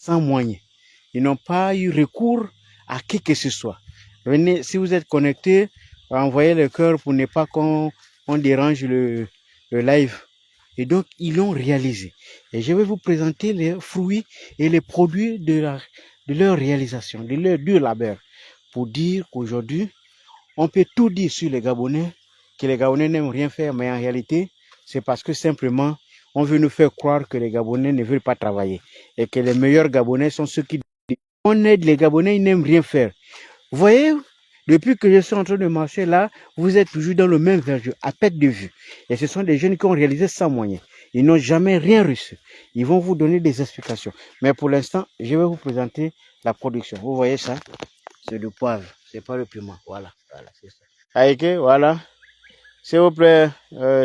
sans moyens. Ils n'ont pas eu recours à qui que ce soit. Venez, si vous êtes connecté, envoyez le cœur pour ne pas qu'on dérange le live. Et donc, ils l'ont réalisé. Et je vais vous présenter les fruits et les produits de leur réalisation, de leur dur labeur, pour dire qu'aujourd'hui, on peut tout dire sur les Gabonais, que les Gabonais n'aiment rien faire, mais en réalité, c'est parce que simplement, on veut nous faire croire que les Gabonais ne veulent pas travailler. Et que les meilleurs Gabonais sont ceux qui... On aide les Gabonais, ils n'aiment rien faire. Vous voyez, depuis que je suis en train de marcher là, vous êtes toujours dans le même verger, à perte de vue. Et ce sont des jeunes qui ont réalisé sans moyens. Ils n'ont jamais rien reçu. Ils vont vous donner des explications. Mais pour l'instant, je vais vous présenter la production. Vous voyez ça? C'est du poivre. C'est pas le piment. Voilà, c'est ça. Likez, voilà. S'il vous plaît,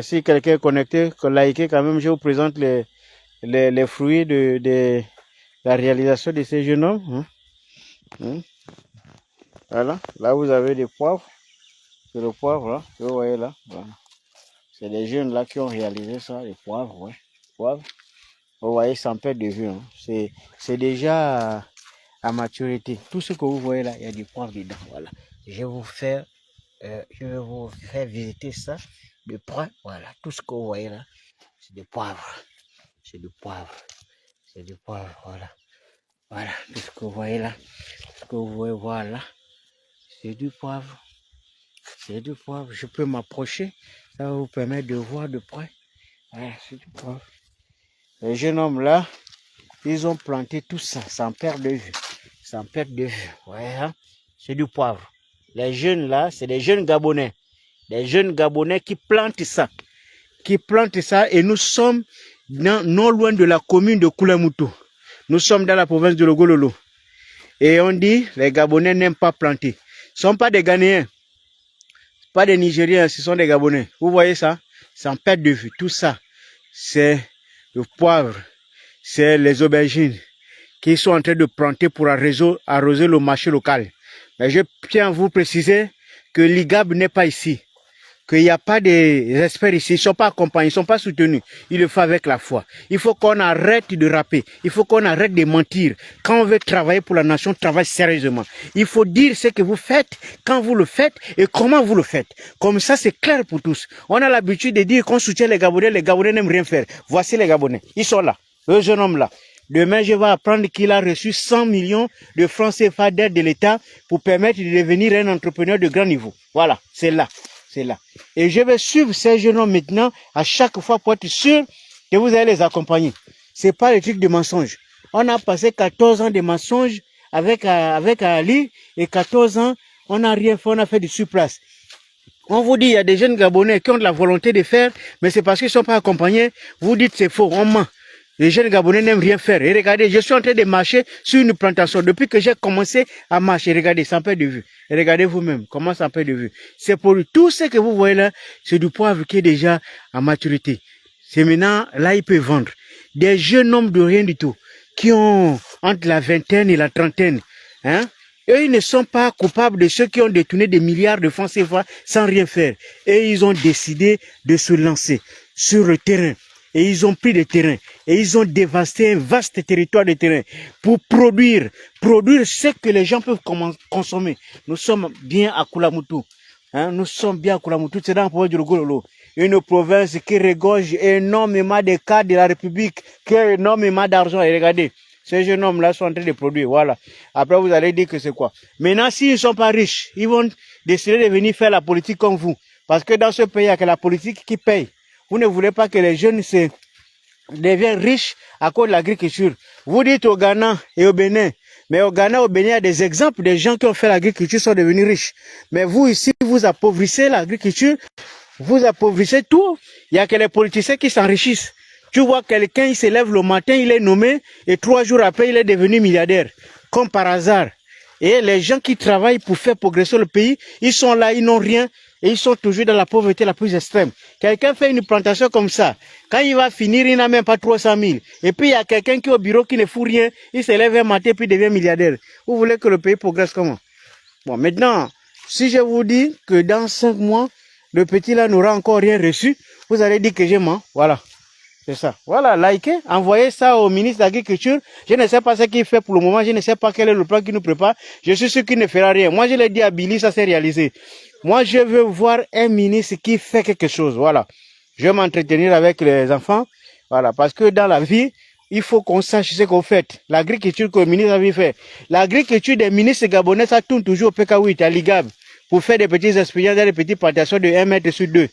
si quelqu'un est connecté, likez quand même. Je vous présente les fruits de la réalisation de ces jeunes hommes. Voilà, là vous avez des poivres. C'est le poivre là, vous voyez là. Voilà. C'est des jeunes là qui ont réalisé ça, les poivres, ouais. Poivre. Vous voyez, sans perdre de vue. Hein. C'est déjà à maturité. Tout ce que vous voyez là, il y a du poivre dedans. Voilà. Je vais vous faire visiter ça de près. Voilà, tout ce que vous voyez là, c'est du poivre. C'est du poivre. C'est du poivre, voilà. Voilà, tout ce que vous voyez là. Ce que vous voyez, voilà. C'est du poivre. C'est du poivre. Je peux m'approcher. Ça va vous permettre de voir de près. Voilà, c'est du poivre. Les jeunes hommes là, ils ont planté tout ça sans perdre de vue. Sans perdre de vue. Ouais, hein? C'est du poivre. Les jeunes là, c'est des jeunes Gabonais. Des jeunes Gabonais qui plantent ça. Et nous sommes non loin de la commune de Koulamoutou. Nous sommes dans la province de Logololo. Et on dit, les Gabonais n'aiment pas planter. Ce ne sont pas des Ghanéens. Pas des Nigériens, ce sont des Gabonais. Vous voyez ça? Sans perte de vue. Tout ça, c'est le poivre. C'est les aubergines qui sont en train de planter pour arroser le marché local. Mais je tiens à vous préciser que l'IGAB n'est pas ici. Qu'il n'y a pas des experts ici. Ils ne sont pas accompagnés, ils ne sont pas soutenus. Ils le font avec la foi. Il faut qu'on arrête de rapper. Il faut qu'on arrête de mentir. Quand on veut travailler pour la nation, travaille sérieusement. Il faut dire ce que vous faites, quand vous le faites et comment vous le faites. Comme ça, c'est clair pour tous. On a l'habitude de dire qu'on soutient les Gabonais n'aiment rien faire. Voici les Gabonais. Ils sont là. Le jeune homme là. Demain, je vais apprendre qu'il a reçu 100 millions de francs CFA d'aide de l'État pour permettre de devenir un entrepreneur de grand niveau. Voilà, c'est là. C'est là. Et je vais suivre ces jeunes hommes maintenant à chaque fois pour être sûr que vous allez les accompagner. Ce n'est pas le truc de mensonge. On a passé 14 ans de mensonges avec Ali et 14 ans, on n'a rien fait, on a fait du surplace. On vous dit, il y a des jeunes Gabonais qui ont de la volonté de faire, mais c'est parce qu'ils ne sont pas accompagnés. Vous dites c'est faux, on ment. Les jeunes Gabonais n'aiment rien faire. Et regardez, je suis en train de marcher sur une plantation. Depuis que j'ai commencé à marcher, regardez, sans perdre de vue. Et regardez vous-même, comment ça perd de vue. C'est pour tout ce que vous voyez là, c'est du poivre qui est déjà à maturité. C'est maintenant, là, il peut vendre. Des jeunes hommes de rien du tout, qui ont entre la vingtaine et la trentaine. Hein? Eux, ils ne sont pas coupables de ceux qui ont détourné des milliards de francs CFA sans rien faire. Et ils ont décidé de se lancer sur le terrain. Et ils ont pris des terrains. Et ils ont dévasté un vaste territoire de terrain pour produire ce que les gens peuvent consommer. Nous sommes bien à Koulamoutou. Hein? Nous sommes bien à Koulamoutou. C'est dans la province du Logololo. Une province qui regorge énormément de cadres de la République, qui a énormément d'argent. Et regardez, ces jeunes hommes-là sont en train de produire. Voilà. Après, vous allez dire que c'est quoi. Maintenant, s'ils ne sont pas riches, ils vont décider de venir faire la politique comme vous. Parce que dans ce pays, il n'y a que la politique qui paye. Vous ne voulez pas que les jeunes deviennent riches à cause de l'agriculture. Vous dites au Ghana et au Bénin, mais au Ghana et au Bénin, il y a des exemples de gens qui ont fait l'agriculture sont devenus riches. Mais vous ici, vous appauvrissez l'agriculture, vous appauvrissez tout. Il n'y a que les politiciens qui s'enrichissent. Tu vois quelqu'un, il se lève le matin, il est nommé, et 3 jours après, il est devenu milliardaire. Comme par hasard. Et les gens qui travaillent pour faire progresser le pays, ils sont là, ils n'ont rien. Et ils sont toujours dans la pauvreté la plus extrême. Quelqu'un fait une plantation comme ça. Quand il va finir, il n'a même pas 300 000. Et puis il y a quelqu'un qui est au bureau qui ne fout rien. Il se lève un matin puis devient milliardaire. Vous voulez que le pays progresse comment? Bon, maintenant, si je vous dis que dans 5 mois, le petit là n'aura encore rien reçu, vous allez dire que j'ai menti. Voilà. C'est ça. Voilà, likez, envoyez ça au ministre de l'Agriculture. Je ne sais pas ce qu'il fait pour le moment. Je ne sais pas quel est le plan qu'il nous prépare. Je suis sûr qu'il ne fera rien. Moi, je l'ai dit à Billy, ça s'est réalisé. Moi, je veux voir un ministre qui fait quelque chose. Voilà. Je vais m'entretenir avec les enfants. Voilà. Parce que dans la vie, il faut qu'on sache ce qu'on fait. L'agriculture que le ministre a fait. L'agriculture des ministres gabonais, ça tourne toujours au PK8, à l'IGAB, pour faire des petites expériences dans des petites plantations de 1 mètre sur 2.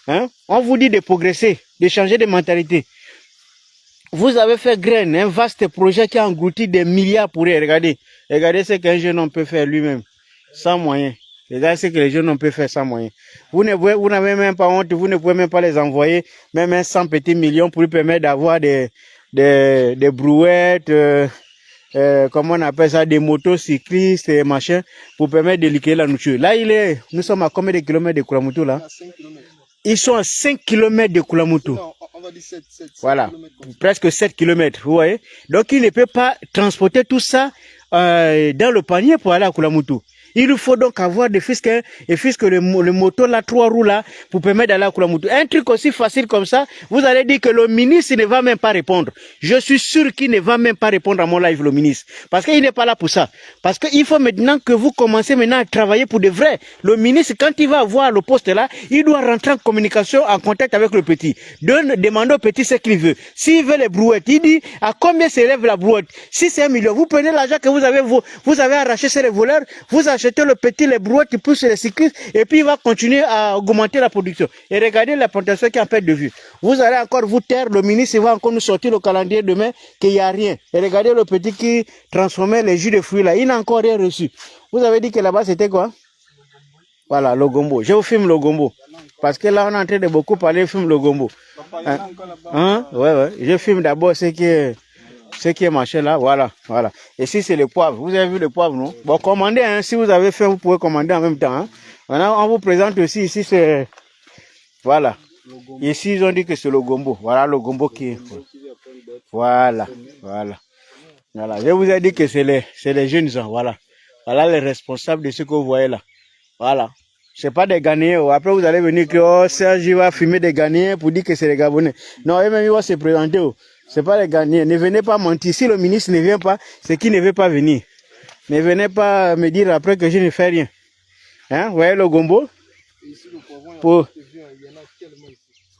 Hein? On vous dit de progresser, de changer de mentalité. Vous avez fait graine, un vaste projet qui a englouti des milliards pour rien. Regardez, regardez ce qu'un jeune homme peut faire lui-même, sans moyens. Regardez ce que les jeunes hommes peuvent faire sans moyens. Vous n'avez même pas honte, vous ne pouvez même pas les envoyer, même 100 petits millions pour lui permettre d'avoir des brouettes, comment on appelle ça, des motos cyclistes et machin, pour permettre de liquider la nourriture. Là, nous sommes à combien de kilomètres de Koulamoutou là? Ils sont à 5 km de Koulamoutou. On va dire 7 voilà, kilomètres presque 7 km, vous voyez. Donc, il ne peut pas transporter tout ça dans le panier pour aller à Koulamoutou. Il nous faut donc avoir des fiscs, et fiscs le moto là, 3 roues là, pour permettre d'aller à Koulamoutou. Un truc aussi facile comme ça, vous allez dire que le ministre ne va même pas répondre. Je suis sûr qu'il ne va même pas répondre à mon live, le ministre. Parce qu'il n'est pas là pour ça. Parce qu'il faut maintenant que vous commencez maintenant à travailler pour de vrai. Le ministre, quand il va avoir le poste là, il doit rentrer en communication, en contact avec le petit. Demandez au petit ce qu'il veut. S'il veut les brouettes, il dit à combien s'élève la brouette. Si c'est 1 million, vous prenez l'argent que vous avez arraché chez les voleurs, vous achetez le petit, les brouettes qui poussent les cyclistes, et puis il va continuer à augmenter la production. Et regardez la plantation qui est en perte de vue. Vous allez encore vous taire, le ministre va encore nous sortir le calendrier demain qu'il n'y a rien. Et regardez le petit qui transformait les jus de fruits là, il n'a encore rien reçu. Vous avez dit que là-bas c'était quoi? Voilà, le gombo. Je vous filme le gombo. Parce que là on est en train de beaucoup parler, filme le gombo. Hein? Ouais. Je filme d'abord ce qui est marché là, voilà. Ici c'est le poivre. Vous avez vu le poivre, non? Bon, commandez, hein. Si vous avez faim, vous pouvez commander en même temps. Hein. Maintenant, on vous présente aussi, ici c'est, voilà. Ici ils ont dit que c'est le gombo. Voilà le gombo qui est. Voilà. Je vous ai dit que c'est les jeunes gens, voilà. Voilà les responsables de ce que vous voyez là. Voilà. C'est pas des Ghanéens. Après vous allez venir que oh, Serge va fumer des Ghanéens pour dire que c'est les Gabonais. Non, eux-mêmes ils vont se présenter. Oh. C'est pas les Ghanéens. Ne venez pas mentir. Si le ministre ne vient pas, c'est qu'il ne veut pas venir. Ne venez pas me dire après que je ne fais rien. Hein? Vous voyez le gombo?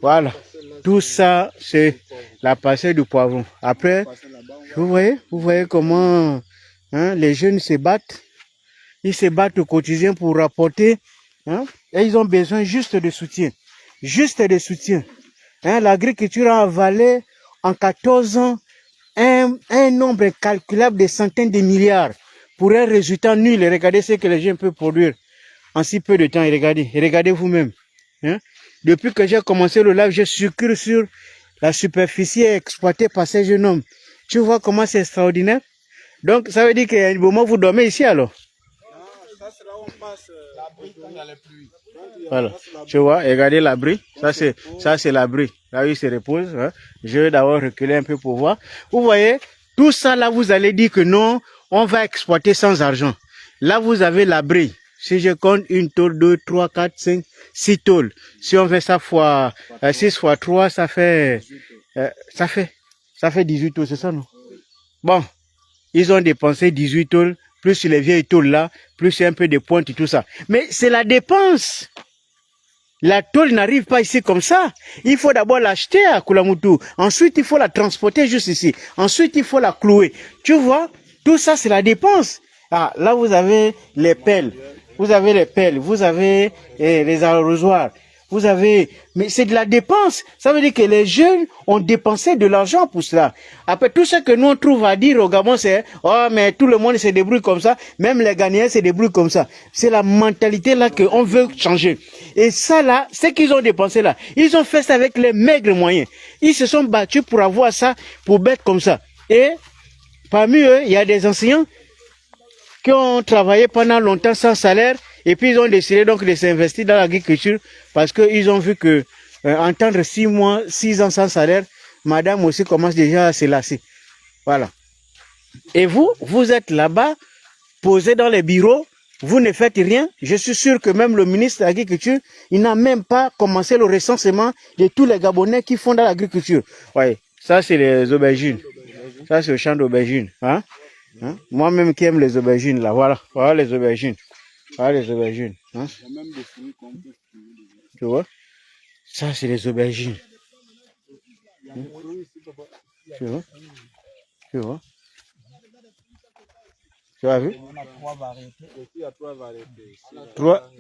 Voilà. Tout ça, c'est la parcelle du poivron. Après, vous voyez comment les jeunes se battent. Ils se battent au quotidien pour rapporter. Hein? Et ils ont besoin juste de soutien. Hein? L'agriculture a avalé en 14 ans un nombre incalculable de centaines de milliards pour un résultat nul. Et regardez ce que les jeunes peuvent produire en si peu de temps. Et regardez vous-même. Hein? Depuis que j'ai commencé le live, je circule sur la superficie exploitée par ces jeunes hommes. Tu vois comment c'est extraordinaire? Donc ça veut dire qu'à un moment vous dormez ici alors? Voilà. Tu vois, regardez l'abri. Ça c'est l'abri. Là où il se repose. Hein. Je vais d'abord reculer un peu pour voir. Vous voyez, tout ça là, vous allez dire que non, on va exploiter sans argent. Là, vous avez l'abri. Si je compte 1 tôle, 2, 3, 4, 5, 6 tôles. Si on fait ça fois 6 fois 3, ça fait 18 tôles, c'est ça non? Bon, ils ont dépensé 18 tôles, plus les vieilles tôles là, plus un peu de pointe et tout ça. Mais c'est la dépense. La tôle n'arrive pas ici comme ça. Il faut d'abord l'acheter à Koulamoutou. Ensuite, il faut la transporter juste ici. Ensuite, il faut la clouer. Tu vois, tout ça, c'est la dépense. Ah, là, vous avez les pelles. Vous avez les arrosoirs. Mais c'est de la dépense. Ça veut dire que les jeunes ont dépensé de l'argent pour cela. Après, tout ce que nous on trouve à dire au Gabon, c'est, oh, mais tout le monde se débrouille comme ça. Même les Ghanéens se débrouillent comme ça. C'est la mentalité là qu'on veut changer. Et ça là, ce qu'ils ont dépensé là, ils ont fait ça avec les maigres moyens. Ils se sont battus pour avoir ça, pour bête comme ça. Et parmi eux, il y a des enseignants qui ont travaillé pendant longtemps sans salaire et puis ils ont décidé donc de s'investir dans l'agriculture parce qu'ils ont vu que entendre 6 ans sans salaire, madame aussi commence déjà à se lasser. Voilà. Et vous êtes là-bas, posé dans les bureaux, vous ne faites rien. Je suis sûr que même le ministre de l'Agriculture, il n'a même pas commencé le recensement de tous les Gabonais qui font dans l'agriculture. Oui, ça c'est les aubergines. Ça c'est le champ d'aubergines. Hein? Hein? Moi-même qui aime les aubergines, là, voilà. Voilà les aubergines. Voilà les aubergines. Hein? Tu vois? Ça c'est les aubergines. Hein? Tu vois? Tu vois? Tu as vu? Il y a trois variétés.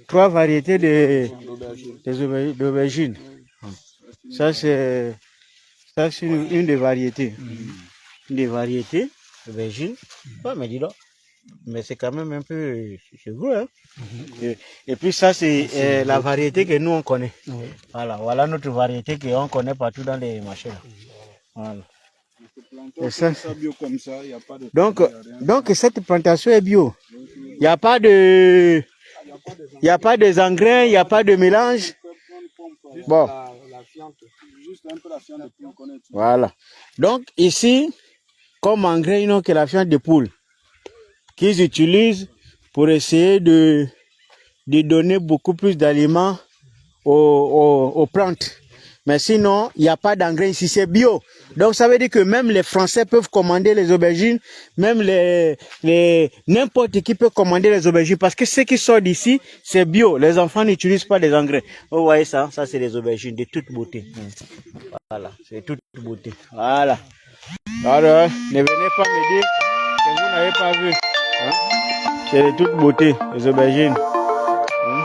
Trois variétés d'aubergines. Ça, c'est une des variétés. Une des variétés d'aubergines. Ouais, mais dis donc. Mais c'est quand même un peu cheveux. Hein? Et puis ça, c'est la variété que nous, on connaît. Voilà notre variété qu'on connaît partout dans les marchés. Voilà. Et ça, donc cette plantation est bio. Il n'y a pas de... Il n'y a pas de engrais, il n'y a pas de mélange. Bon. Voilà. Donc ici, comme engrais, ils n'ont que la fiente de poule qu'ils utilisent pour essayer de donner beaucoup plus d'aliments aux plantes. Mais sinon, il n'y a pas d'engrais ici, c'est bio. Donc ça veut dire que même les Français peuvent commander les aubergines, même n'importe qui peut commander les aubergines, parce que ce qui sort d'ici, c'est bio. Les enfants n'utilisent pas des engrais. Vous voyez ça, ça c'est des aubergines de toute beauté. Voilà, c'est de toute beauté. Voilà. Alors, ne venez pas me dire que vous n'avez pas vu. Hein? C'est de toute beauté, les aubergines. Hein?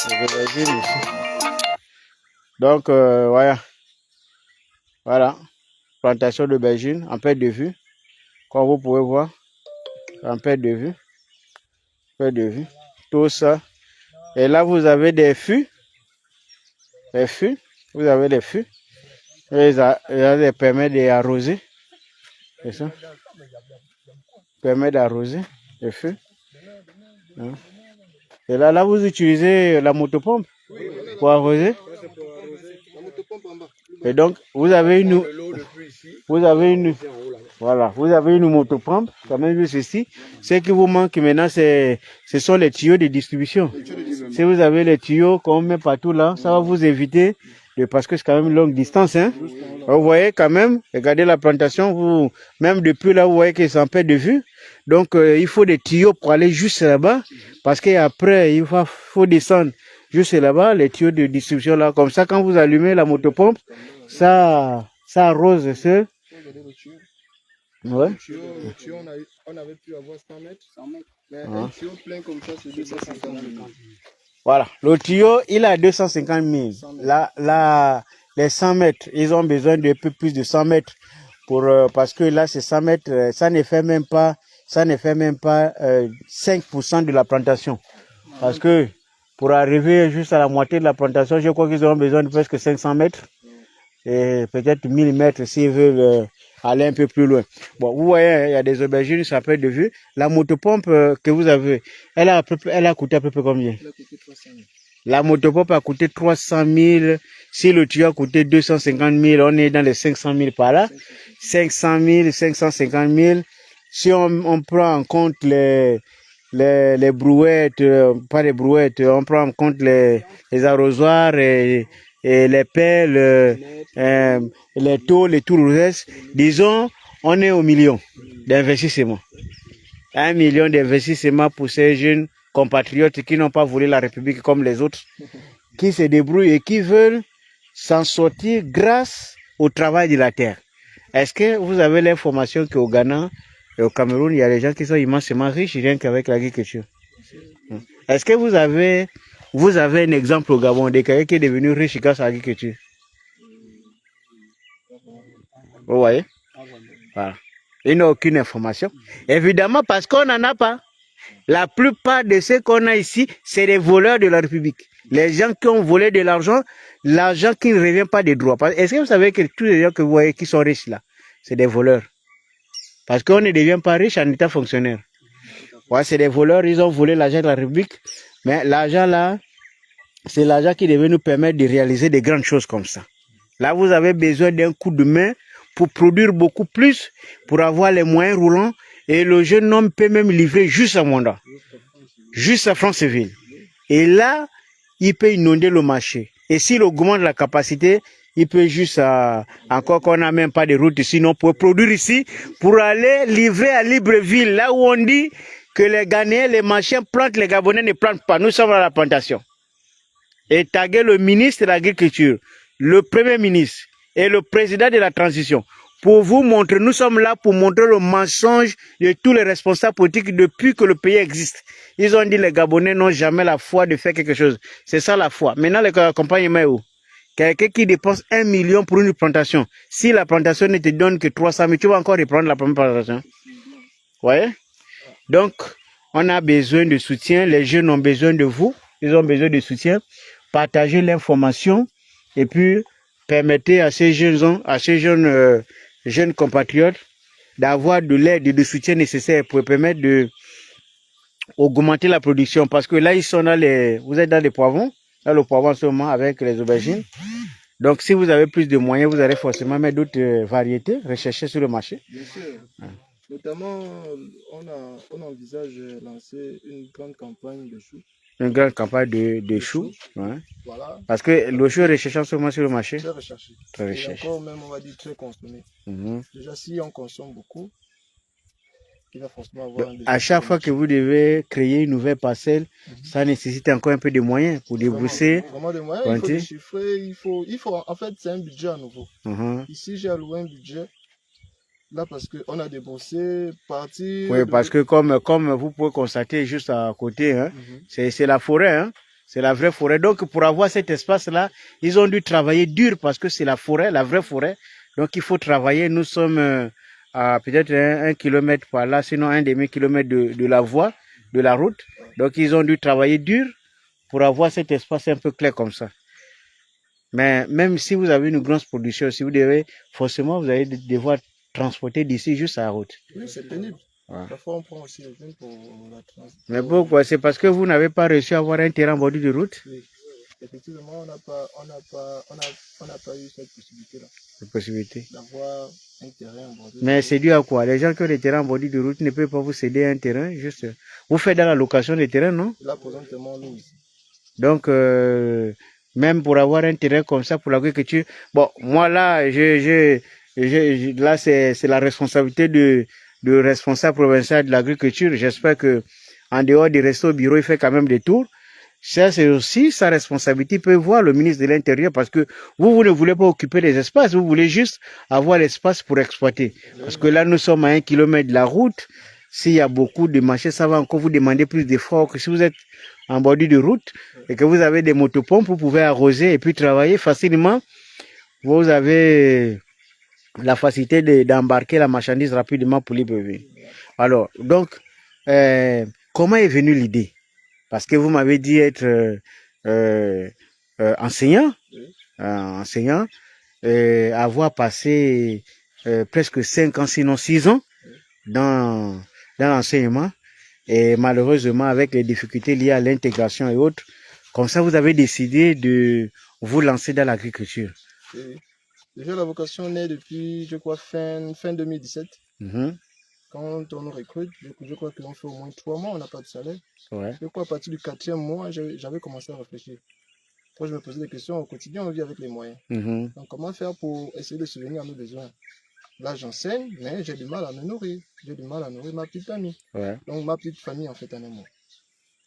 Les aubergines ici. Donc, voilà. Voilà. Plantation d'aubergines en perte de vue. Comme vous pouvez voir. En perte de vue. Perte de vue. Tout ça. Et là, vous avez des fûts. Les fûts. Vous avez des fûts. Et ça permet d'arroser. C'est ça. Permet d'arroser les fûts. Hein? Et là, vous utilisez la motopompe pour arroser. Et donc, vous avez une motopompe, quand même vu ceci. Ce qui vous manque maintenant, ce sont les tuyaux de distribution. Si vous avez les tuyaux qu'on met partout là, ça va vous éviter, parce que c'est quand même une longue distance. Hein. Vous voyez quand même, regardez la plantation, même depuis là, vous voyez que c'est en perte de vue. Donc, il faut des tuyaux pour aller juste là-bas, parce qu'après, il faut descendre juste là-bas, les tuyaux de distribution là. Comme ça, quand vous allumez la motopompe, ça arrose ce. Ouais. Le tuyau, on avait pu avoir 100 mètres. Mais un tuyau plein comme ça, c'est 250 000. Voilà. Le tuyau, il a 250 000. Les 100 mètres, ils ont besoin d'un peu plus de 100 mètres. Parce que là, c'est 100 mètres, ça ne fait même pas 5% de la plantation. Parce que pour arriver juste à la moitié de la plantation, je crois qu'ils auront besoin de presque 500 mètres. Et peut-être 1000 mètres s'ils veulent aller un peu plus loin. Bon, vous voyez, il y a des aubergines, ça peut être de vue. La motopompe que vous avez, elle a coûté à peu près combien? Elle a coûté 300 000. La motopompe a coûté 300 000. Si le tuyau a coûté 250 000, on est dans les 500 000 par là. 500 000, 550 000. Si on prend en compte les brouettes, pas les brouettes, on prend en compte les arrosoirs et les pelles, les tôles et tout le reste, disons, on est au million d'investissements. 1 million d'investissements pour ces jeunes compatriotes qui n'ont pas voulu la République comme les autres, qui se débrouillent et qui veulent s'en sortir grâce au travail de la terre. Est-ce que vous avez l'information qu'au Ghana et au Cameroun, il y a des gens qui sont immensément riches rien qu'avec l'agriculture? Est-ce que vous avez un exemple au Gabon de quelqu'un qui est devenu riche grâce à l'agriculture? Vous voyez? Voilà. Il n'a aucune information. Évidemment, parce qu'on n'en a pas. La plupart de ceux qu'on a ici, c'est des voleurs de la République. Les gens qui ont volé de l'argent qui ne revient pas des droits. Est-ce que vous savez que tous les gens que vous voyez qui sont riches là, c'est des voleurs? Parce qu'on ne devient pas riche en état fonctionnaire. Ouais, c'est des voleurs, ils ont volé l'argent de la République. Mais l'argent là, c'est l'argent qui devait nous permettre de réaliser des grandes choses comme ça. Là, vous avez besoin d'un coup de main pour produire beaucoup plus, pour avoir les moyens roulants. Et le jeune homme peut même livrer juste un mandat. juste à Franceville. Et là, il peut inonder le marché. Et s'il augmente la capacité, il peut juste, encore qu'on n'a même pas de route ici, non, pour produire ici, pour aller livrer à Libreville, là où on dit que les Ghanéens, les machins plantent, les Gabonais ne plantent pas. Nous sommes à la plantation. Et taguer le ministre de l'Agriculture, le Premier ministre et le président de la transition pour vous montrer, nous sommes là pour montrer le mensonge de tous les responsables politiques depuis que le pays existe. Ils ont dit que les Gabonais n'ont jamais la foi de faire quelque chose. C'est ça la foi. Maintenant, les accompagnements est où? Quelqu'un qui dépense 1 million pour une plantation. Si la plantation ne te donne que 300 000, tu vas encore reprendre la première plantation. Vous voyez? Donc, on a besoin de soutien. Les jeunes ont besoin de vous. Ils ont besoin de soutien. Partagez l'information et puis permettez à ces jeunes compatriotes d'avoir de l'aide et de soutien nécessaire pour permettre de augmenter la production. Parce que là, ils sont vous êtes dans les poivrons, dans le poivron en ce moment avec les aubergines. Donc, si vous avez plus de moyens, vous allez forcément mettre d'autres variétés recherchées sur le marché. Bien sûr. Notamment, on envisage lancer une grande campagne de choux. Une grande campagne de choux. Ouais. Voilà. Parce que le chou est recherché seulement sur le marché. Très recherché. Très recherché. Et encore même, on va dire très consommé. Déjà, si on consomme beaucoup, il va forcément avoir un à chaque fois que vous devez créer une nouvelle parcelle, ça nécessite encore un peu de moyens pour débourser. Vraiment de moyens, il faut déchiffrer, il faut, en fait, c'est un budget à nouveau. Ici, j'ai alloué un budget. Là, parce qu'on a déboursé partie. Oui, parce que comme vous pouvez constater juste à côté, hein, c'est la forêt, hein, c'est la vraie forêt. Donc, pour avoir cet espace-là, ils ont dû travailler dur parce que c'est la forêt, la vraie forêt. Donc, il faut travailler. Nous sommes à peut-être 1 kilomètre par là, sinon 1 demi-kilomètre de la voie, de la route. Donc, ils ont dû travailler dur pour avoir cet espace un peu clair comme ça. Mais même si vous avez une grosse production, si vous devez, forcément, vous allez devoir transporter d'ici juste à la route. Oui, c'est pénible. Ouais. Parfois, on prend aussi les jeunes pour la transport. Mais pourquoi? C'est parce que vous n'avez pas réussi à avoir un terrain en bordure de route? Oui. Effectivement, on n'a pas eu cette possibilité-là. Cette possibilité. D'avoir un terrain en bordure. Mais c'est dû à quoi? Les gens qui ont des terrains en bordure de route ne peuvent pas vous céder un terrain, juste. Vous faites dans la location des terrains, non? Là, présentement, nous ici. Donc, même pour avoir un terrain comme ça pour l'agriculture, bon, moi là, là c'est la responsabilité de responsable provincial de l'agriculture. J'espère que en dehors des restos bureaux, il fait quand même des tours. Ça, c'est aussi sa responsabilité. Il peut voir le ministre de l'Intérieur parce que vous ne voulez pas occuper les espaces, vous voulez juste avoir l'espace pour exploiter. Parce que là, nous sommes à 1 kilomètre de la route. S'il y a beaucoup de marchés, ça va encore vous demander plus d'efforts que si vous êtes en bordure de route et que vous avez des motopompes, vous pouvez arroser et puis travailler facilement. Vous avez la facilité d'embarquer la marchandise rapidement pour Libreville. Alors, donc, comment est venue l'idée? Parce que vous m'avez dit être enseignant, avoir passé presque 5 ans, sinon 6 ans dans l'enseignement. Et malheureusement, avec les difficultés liées à l'intégration et autres, comme ça, vous avez décidé de vous lancer dans l'agriculture. Oui. Déjà, la vocation naît depuis, je crois, fin 2017. Quand on nous recrute, je crois qu'on fait au moins 3 mois, on n'a pas de salaire. Ouais. Je crois à partir du 4e mois, j'avais commencé à réfléchir. Moi, je me posais des questions au quotidien, on vit avec les moyens. Donc, comment faire pour essayer de subvenir à nos besoins? Là, j'enseigne, mais j'ai du mal à me nourrir. J'ai du mal à nourrir ma petite famille. Ouais. Donc, ma petite famille, en fait, en un mot.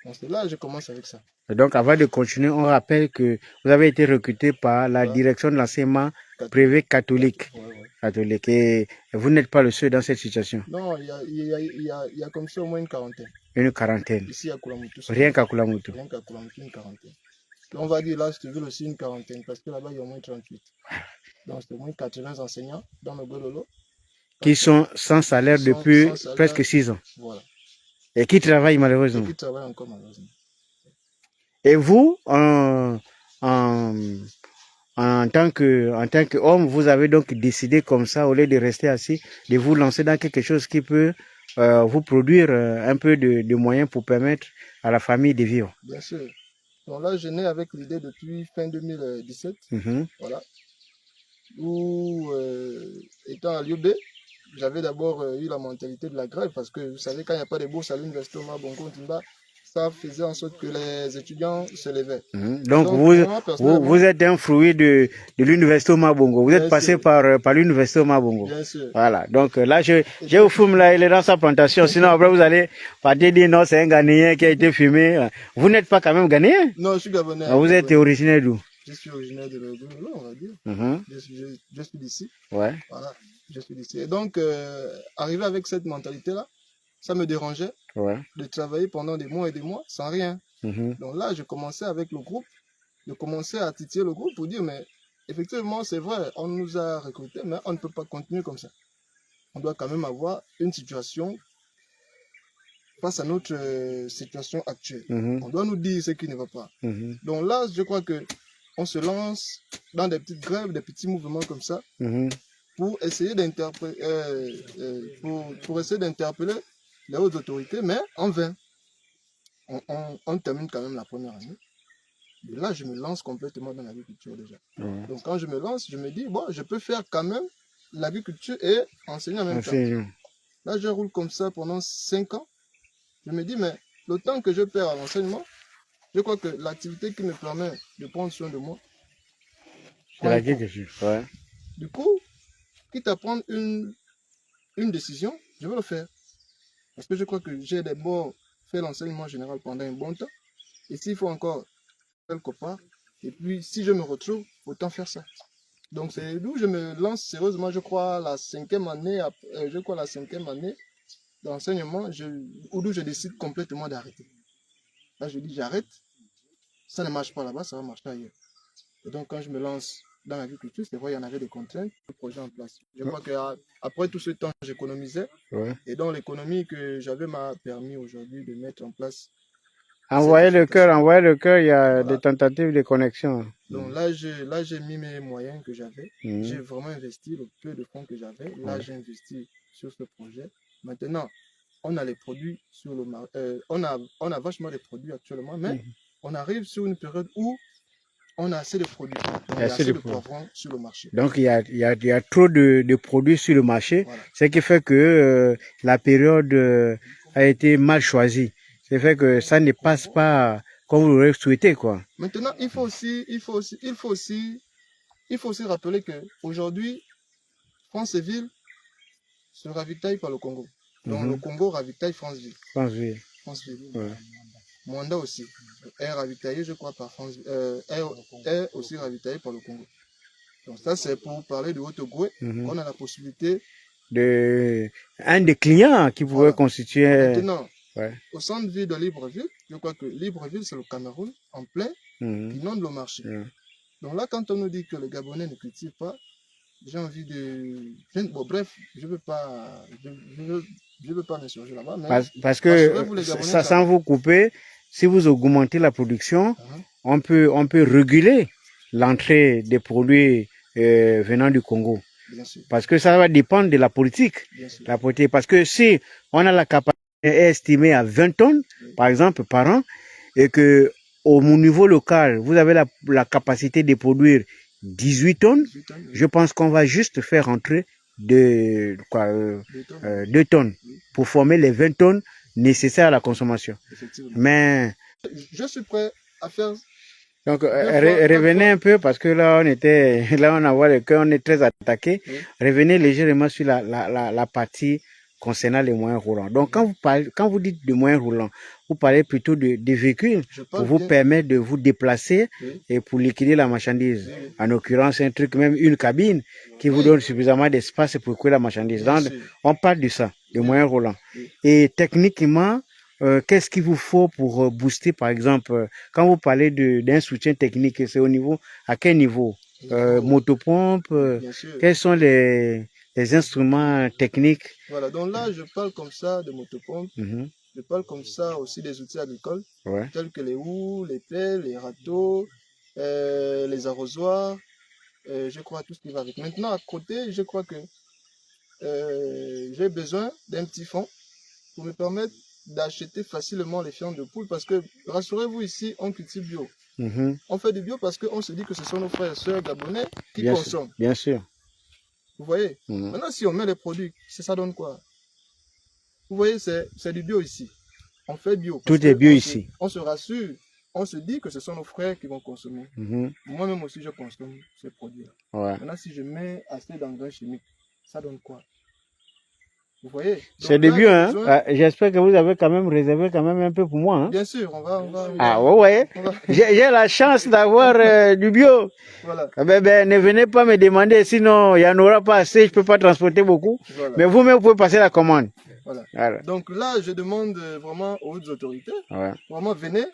Donc, c'est là que je commence avec ça. Et donc, avant de continuer, on rappelle que vous avez été recruté par la direction de l'enseignement privé catholique. Catholique. Et vous n'êtes pas le seul dans cette situation. Non, il y a comme ça au moins une quarantaine. Une quarantaine. Ici à Koulamoutou. Rien qu'à Koulamoutou. Rien qu'à Koulamoutou, une quarantaine. On va dire là, je te veux aussi une quarantaine, parce que là-bas, il y a au moins 38. Donc, c'est au moins 80 enseignants dans le Gololo. Qui sont sans salaire depuis presque 6 ans. Voilà. Et qui travaillent malheureusement. Et qui travaillent encore malheureusement. Et vous, en tant qu'homme, vous avez donc décidé comme ça, au lieu de rester assis, de vous lancer dans quelque chose qui peut vous produire un peu de moyens pour permettre à la famille de vivre. Bien sûr. Donc là, je nais avec l'idée depuis fin 2017. Voilà. Où, étant à l'UB, j'avais d'abord eu la mentalité de la grève parce que vous savez, quand il n'y a pas de bourse à l'université au Mabongo, ça faisait en sorte que les étudiants se levaient. Donc, vous êtes un fruit de l'université Mabongo. Vous êtes passé par l'université Mabongo. Bien sûr. Voilà. Donc là, j'ai au fume là, il est dans sa plantation. Sinon, après, vous allez partir dire non, c'est un Ghanéen qui a été fumé. Vous n'êtes pas quand même Ghanéen? Non, je suis Gabonais. Vous êtes originaire d'où? Je suis originaire de l'Ogun, on va dire. Je suis d'ici. Ouais. Voilà, je suis d'ici. Et donc, arriver avec cette mentalité-là, ça me dérangeait de travailler pendant des mois et des mois sans rien. Donc là, je commençais avec le groupe, je commençais à titiller le groupe pour dire, mais effectivement, c'est vrai, on nous a recrutés, mais on ne peut pas continuer comme ça. On doit quand même avoir une situation face à notre situation actuelle. On doit nous dire ce qui ne va pas. Donc là, je crois que on se lance dans des petites grèves, des petits mouvements comme ça, pour essayer d'interpeller les hautes autorités, mais en vain. On termine quand même la première année. Et là, je me lance complètement dans l'agriculture déjà. Donc quand je me lance, je me dis, bon, je peux faire quand même l'agriculture et enseigner en même temps. Là, je roule comme ça pendant 5 ans. Je me dis, mais le temps que je perds à l'enseignement, je crois que l'activité qui me permet de prendre soin de moi, c'est l'agriculture. Ouais. Du coup, quitte à prendre une décision, je vais le faire. Parce que je crois que j'ai d'abord fait l'enseignement général pendant un bon temps. Et s'il faut encore quelque part, et puis si je me retrouve, autant faire ça. Donc c'est d'où je me lance sérieusement, je crois, la 5e année, d'enseignement, d'où je décide complètement d'arrêter. Là, je dis j'arrête, ça ne marche pas là-bas, ça va marcher ailleurs. Et donc quand je me lance dans l'agriculture, c'est vrai, il y en avait des contraintes, le projet en place. Je crois qu'après tout ce temps, j'économisais. Et donc l'économie que j'avais m'a permis aujourd'hui de mettre en place. Envoyez le cœur, il y a des tentatives de connexion. Donc là, j'ai mis mes moyens que j'avais. J'ai vraiment investi le peu de fonds que j'avais. Là, j'ai investi sur ce projet. Maintenant, on a les produits sur le marché. On a vachement de produits actuellement, mais on arrive sur une période où on a assez de produits. Il y a assez de poivrons sur le marché. Donc, il y a trop de produits sur le marché, ce qui fait que la période a été mal choisie. Ce qui fait que ça ne passe pas comme vous l'aurez souhaité, quoi. Maintenant, il faut aussi rappeler qu'aujourd'hui, Franceville se ravitaille par le Congo. Donc, le Congo ravitaille Franceville. Franceville. Ouais. Mwanda aussi est ravitaillé, je crois, par France, est aussi ravitaillé par le Congo. Donc ça, c'est pour parler de Haut-Ogoué, qu'on a la possibilité un des clients qui pouvait constituer... Maintenant, au centre-ville de Libreville, je crois que Libreville, c'est le Cameroun en plein, qui inonde le marché. Donc là, quand on nous dit que les Gabonais ne cultivent pas, j'ai envie de... Bon, bref, je ne veux pas m'insurger là-bas. Parce que, ça, sans vous couper, si vous augmentez la production, on peut réguler l'entrée des produits venant du Congo. Parce que ça va dépendre de la politique. Parce que si on a la capacité estimée à 20 tonnes, par exemple, par an, et que au niveau local, vous avez la capacité de produire 18 tonnes, je pense qu'on va juste faire entrer 2 tonnes pour former les 20 tonnes nécessaires à la consommation. Mais je suis prêt à faire. Donc revenez un peu parce que là on a vu que on est très attaqué. Revenez légèrement sur la partie concernant les moyens roulants. Donc quand vous dites de moyens roulants, vous parlez plutôt de véhicules pour vous permettre de vous déplacer et pour liquider la marchandise. En l'occurrence, un truc, même une cabine qui vous donne suffisamment d'espace pour couler la marchandise. Donc on parle de ça, de moyens roulants. Et techniquement, qu'est-ce qu'il vous faut pour booster, par exemple, quand vous parlez d'un soutien technique, c'est au niveau, à quel niveau? Motopompe, quels sont les instruments techniques? Voilà, donc là, je parle comme ça de motopompe, je parle comme ça aussi des outils agricoles, tels que les houes, les pelles, les râteaux, les arrosoirs, je crois tout ce qui va avec. Maintenant, à côté, je crois que j'ai besoin d'un petit fonds pour me permettre d'acheter facilement les fientes de poule parce que, rassurez-vous, ici, on cultive bio. On fait du bio parce qu'on se dit que ce sont nos frères et sœurs gabonais qui consomment. Bien sûr. Vous voyez? Maintenant, si on met les produits, ça donne quoi? Vous voyez, c'est du bio ici. on fait bio. Tout est bio ici. On se rassure. On se dit que ce sont nos frères qui vont consommer. Moi-même aussi, je consomme ces produits. Maintenant, si je mets assez d'engrais chimiques, ça donne quoi? Vous voyez? C'est de bio, hein? J'espère que vous avez quand même réservé quand même un peu pour moi, hein? Bien sûr, on va. Ah ouais. J'ai la chance d'avoir du bio. Voilà. Ben, ne venez pas me demander, sinon il n'y en aura pas assez, je ne peux pas transporter beaucoup. Voilà. Mais vous-même, vous pouvez passer la commande. Voilà. Donc là, je demande vraiment aux autorités, vraiment venez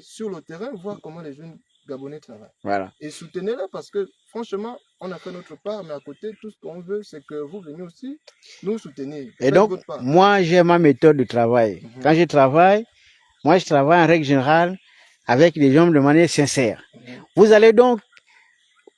sur le terrain, voir comment les jeunes Gabonais travaillent. Voilà. Et soutenez-les parce que franchement, on a fait notre part, mais à côté, tout ce qu'on veut, c'est que vous veniez aussi nous soutenir. Et donc, moi, j'ai ma méthode de travail. Quand je travaille, moi, je travaille en règle générale avec les gens de manière sincère. Vous allez donc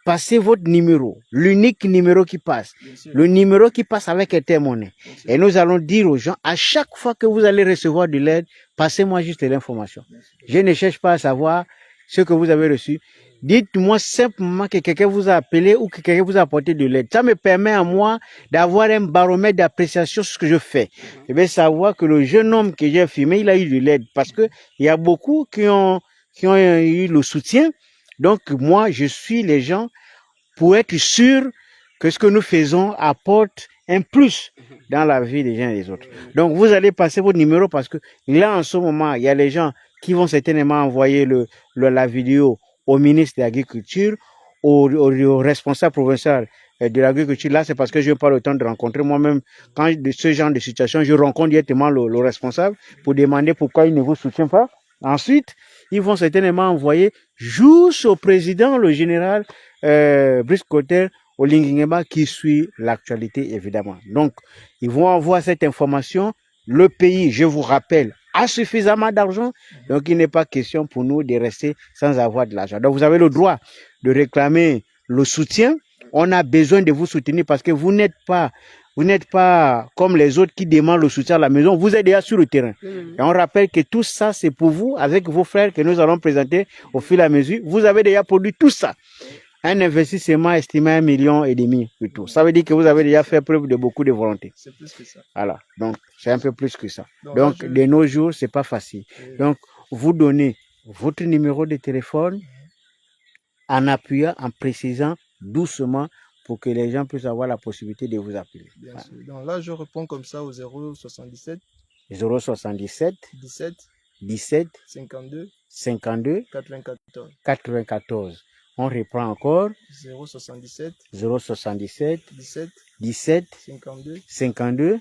passer votre numéro, l'unique numéro qui passe, le numéro qui passe avec un monnaie. Et nous allons dire aux gens, à chaque fois que vous allez recevoir de l'aide, passez-moi juste l'information. Je ne cherche pas à savoir ce que vous avez reçu. Dites-moi simplement que quelqu'un vous a appelé ou que quelqu'un vous a apporté de l'aide. Ça me permet à moi d'avoir un baromètre d'appréciation sur ce que je fais. Je vais savoir que le jeune homme que j'ai filmé, il a eu de l'aide parce que il y a beaucoup qui ont eu le soutien. Donc, moi, je suis les gens pour être sûr que ce que nous faisons apporte un plus dans la vie des uns et des autres. Donc, vous allez passer votre numéro parce que là, en ce moment, il y a les gens qui vont certainement envoyer la vidéo au ministre de l'Agriculture, au responsable provincial de l'agriculture. Là, c'est parce que je n'ai pas le temps de rencontrer moi-même. Quand de ce genre de situation, je rencontre directement le responsable pour demander pourquoi il ne vous soutient pas. Ensuite, ils vont certainement envoyer jusqu'au président, le général Brice Cotter, au Lingingema, qui suit l'actualité, évidemment. Donc, ils vont envoyer cette information. Le pays, je vous rappelle, a suffisamment d'argent. Donc, il n'est pas question pour nous de rester sans avoir de l'argent. Donc, vous avez le droit de réclamer le soutien. On a besoin de vous soutenir parce que vous n'êtes pas comme les autres qui demandent le soutien à la maison. Vous êtes déjà sur le terrain. Et on rappelle que tout ça, c'est pour vous, avec vos frères que nous allons présenter au fil et à mesure. Vous avez déjà produit tout ça. Un investissement estimé à 1,5 million plutôt. Ça veut dire que vous avez déjà fait preuve de beaucoup de volonté. C'est plus que ça. Voilà. Donc, c'est un peu plus que ça. Donc, de nos jours, c'est pas facile. Donc, vous donnez votre numéro de téléphone en appuyant, en précisant doucement pour que les gens puissent avoir la possibilité de vous appeler. Bien sûr. Donc là, je réponds comme ça au 077 077 17 52 94. On reprend encore 077 17 52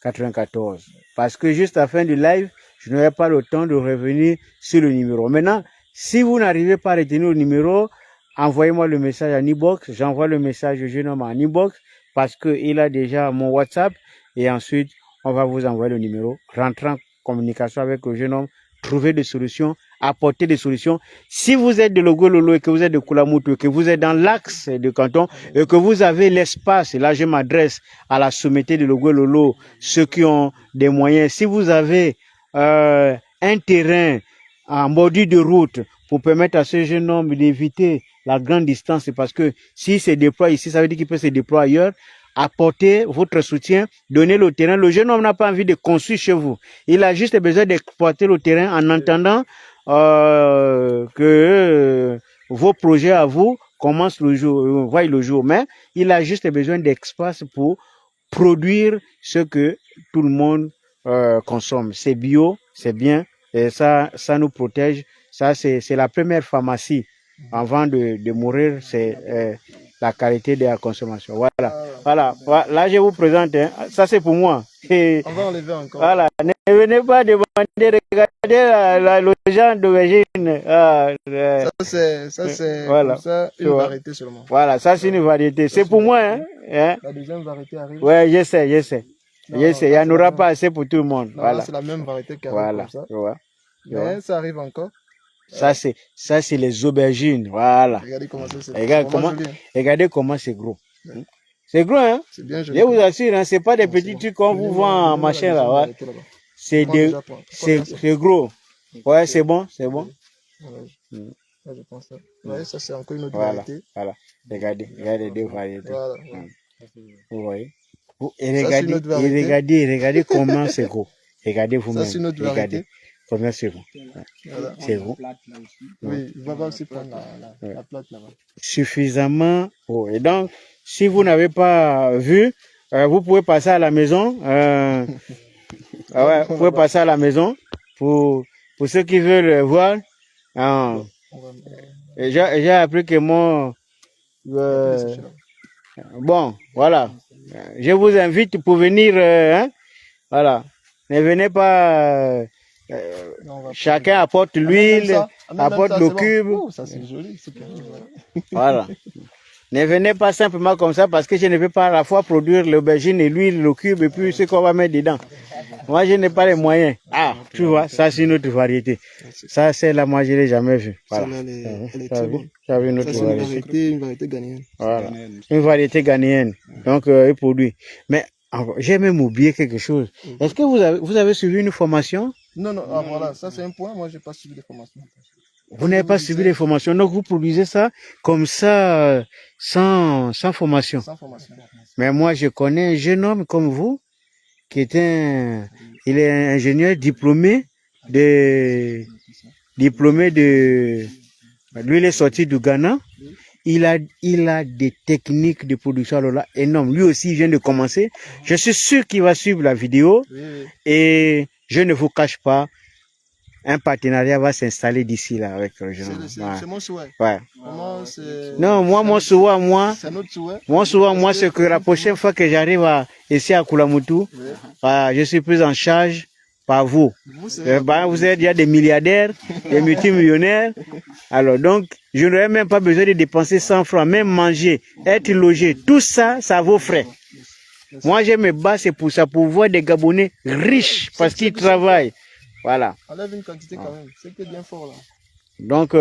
94. Parce que juste à la fin du live, je n'aurai pas le temps de revenir sur le numéro. Maintenant, si vous n'arrivez pas à retenir le numéro, envoyez-moi le message en inbox. J'envoie le message au jeune homme en inbox parce qu'il a déjà mon WhatsApp. Et ensuite, on va vous envoyer le numéro. Rentrez en communication avec le jeune homme, trouver des solutions, apporter des solutions. Si vous êtes de Logololo et que vous êtes de Koulamoutou, que vous êtes dans l'axe de canton et que vous avez l'espace, et là je m'adresse à la sommité de Logololo, ceux qui ont des moyens. Si vous avez un terrain en bordure de route pour permettre à ce jeune homme d'éviter la grande distance, parce que s'il se déploie ici, ça veut dire qu'il peut se déployer ailleurs. Apportez votre soutien, donnez le terrain. Le jeune homme n'a pas envie de construire chez vous. Il a juste besoin d'exploiter le terrain en entendant que vos projets à vous commencent le jour, voient le jour. Mais il a juste besoin d'espace pour produire ce que tout le monde consomme. C'est bio, c'est bien, et ça nous protège. Ça, c'est la première pharmacie avant de mourir, c'est la qualité de la consommation. Voilà. Là, je vous présente. Hein. Ça, c'est pour moi. Et on va enlever encore. Voilà. Ne venez pas demander, regardez le genre d'origine. Ça, c'est voilà. Comme ça, une variété seulement. Voilà, ça, c'est une variété. C'est pour moi. Hein. La deuxième variété arrive. Ouais, je sais. Il n'y en aura pas assez pour tout le monde. Non, voilà. C'est la même variété qui arrive comme ça. Mais ça arrive encore. Ça, c'est les aubergines. Voilà. Regardez comment c'est. Regardez comment c'est gros. C'est gros, hein? C'est bien joli. Je vous assure, hein, c'est pas des petits trucs qu'on vous vend en machin là. Ouais. C'est gros. Ouais, c'est bon. Là, je pense ça. Ouais, ça, c'est encore une autre variété. Voilà. Regardez deux variétés. Voilà. Vous voyez? Et regardez comment c'est gros. Regardez vous-même. Ça, c'est notre Regardez. variété. Combien c'est vous? Voilà. C'est vous. Oui, il va aussi prendre la plate là-bas. Suffisamment haut. Et donc, si vous n'avez pas vu, vous pouvez passer à la maison. Ouais, vous pouvez passer à la maison pour ceux qui veulent voir. J'ai appris que moi, bon, voilà. Je vous invite pour venir. Hein, voilà. Ne venez pas. Chacun apporte l'huile, apporte le cube. Oh, ça c'est joli. Voilà. Ne venez pas simplement comme ça parce que je ne peux pas à la fois produire l'aubergine et l'huile, le cube et puis ce qu'on va mettre dedans. Moi, je n'ai pas les moyens. Ah, tu vois, ça c'est une autre variété. Ça, celle-là, moi, je ne l'ai jamais vue. Voilà. Elle est très bonne. Ça, une autre variété. Une variété ghanéenne. Voilà. Une variété ghanéenne. Donc, il produit. Mais j'ai même oublié quelque chose. Est-ce que vous avez suivi une formation? Non, voilà, ça c'est un point. Moi, je n'ai pas suivi de formation. Vous n'avez pas suivi les formations, donc vous produisez ça comme ça, sans formation. Sans formation. Mais moi, je connais un jeune homme comme vous, qui est il est ingénieur diplômé de, lui, il est sorti du Ghana. Il a des techniques de production là énormes. Lui aussi, il vient de commencer. Je suis sûr qu'il va suivre la vidéo. Et je ne vous cache pas, un partenariat va s'installer d'ici là avec le jeune. C'est mon souhait. Ouais. Non, mon souhait, moi, c'est que la prochaine fois que j'arrive ici à Koulamoutou, je suis pris en charge par vous. Vous êtes déjà des milliardaires, des multimillionnaires. Alors donc, je n'aurais même pas besoin de dépenser 100 francs, même manger, être logé. Tout ça, ça vaut frais. Moi, je me bats, c'est pour ça, pour voir des Gabonais riches parce qu'ils travaillent. Voilà. Enlève une quantité quand même. C'est que bien fort là. Donc,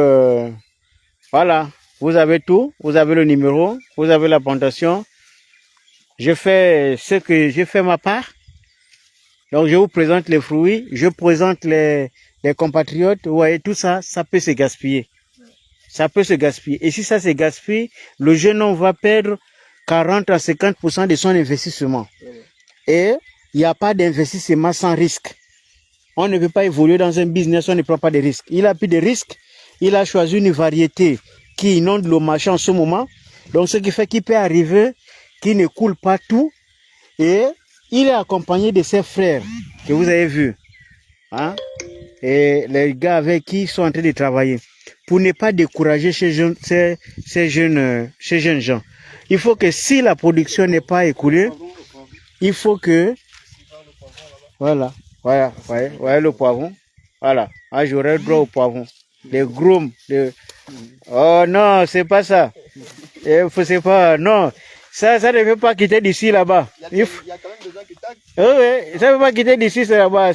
voilà. Vous avez tout. Vous avez le numéro. Vous avez la plantation. Je fais ma part. Donc, je vous présente les fruits. Je présente les compatriotes. Vous voyez, tout ça, ça peut se gaspiller. Ça peut se gaspiller. Et si ça se gaspille, le jeune homme va perdre 40 à 50% de son investissement. Et il n'y a pas d'investissement sans risque. On ne peut pas évoluer dans un business, on ne prend pas de risques. Il a pris des risques. Il a choisi une variété qui inonde le marché en ce moment. Donc, ce qui fait qu'il peut arriver, qu'il ne coule pas tout. Et il est accompagné de ses frères que vous avez vus. Hein? Et les gars avec qui ils sont en train de travailler. Pour ne pas décourager ces jeunes gens. Il faut que si la production n'est pas écoulée, il faut que... Voilà. Voilà, voyez le poivron. Voilà. Ah, j'aurais droit au poivron. Les gros. Oh non, c'est pas ça. C'est pas. Non. Ça ne veut pas quitter d'ici là-bas. Il y a quand même des gens qui taguent. Oui, ça ne veut pas quitter d'ici là-bas.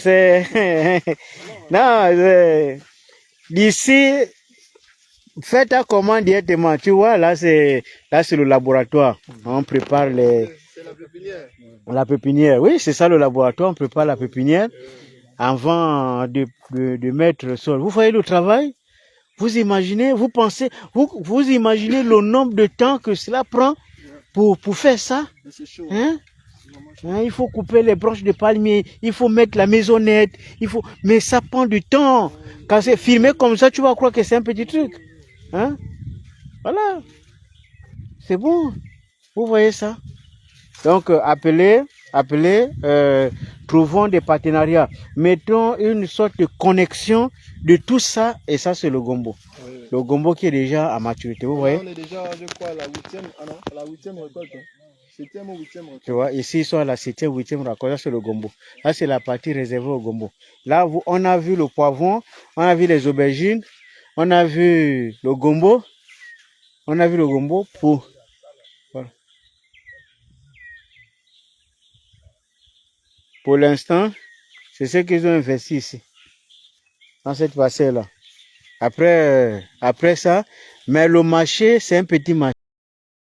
Non, d'ici, faites ta commande directement. Tu vois, là, c'est le laboratoire. On prépare les. C'est la pépinière. La pépinière, oui, c'est ça le laboratoire. On prépare la pépinière avant de mettre le sol. Vous voyez le travail? Vous imaginez, vous pensez, vous imaginez le nombre de temps que cela prend pour faire ça? Hein? Il faut couper les branches de palmier, il faut mettre la maisonnette, mais ça prend du temps. Quand c'est filmé comme ça, tu vas croire que c'est un petit truc. Hein? Voilà. C'est bon. Vous voyez ça? Donc, appelez, trouvons des partenariats. Mettons une sorte de connexion de tout ça, et ça, c'est le gombo. Oui. Le gombo qui est déjà à maturité, vous voyez? On est déjà, je crois, à la 8e récolte. 7e ou 8e récolte. Tu vois, ici, ils sont à la 7e, 8e récolte, ça, c'est le gombo. Là, c'est la partie réservée au gombo. Là, on a vu le poivron, on a vu les aubergines, on a vu le gombo, pour... Voilà. Pour l'instant, c'est ce qu'ils ont investi ici, dans cette parcelle-là. Après ça, mais le marché, c'est un petit marché.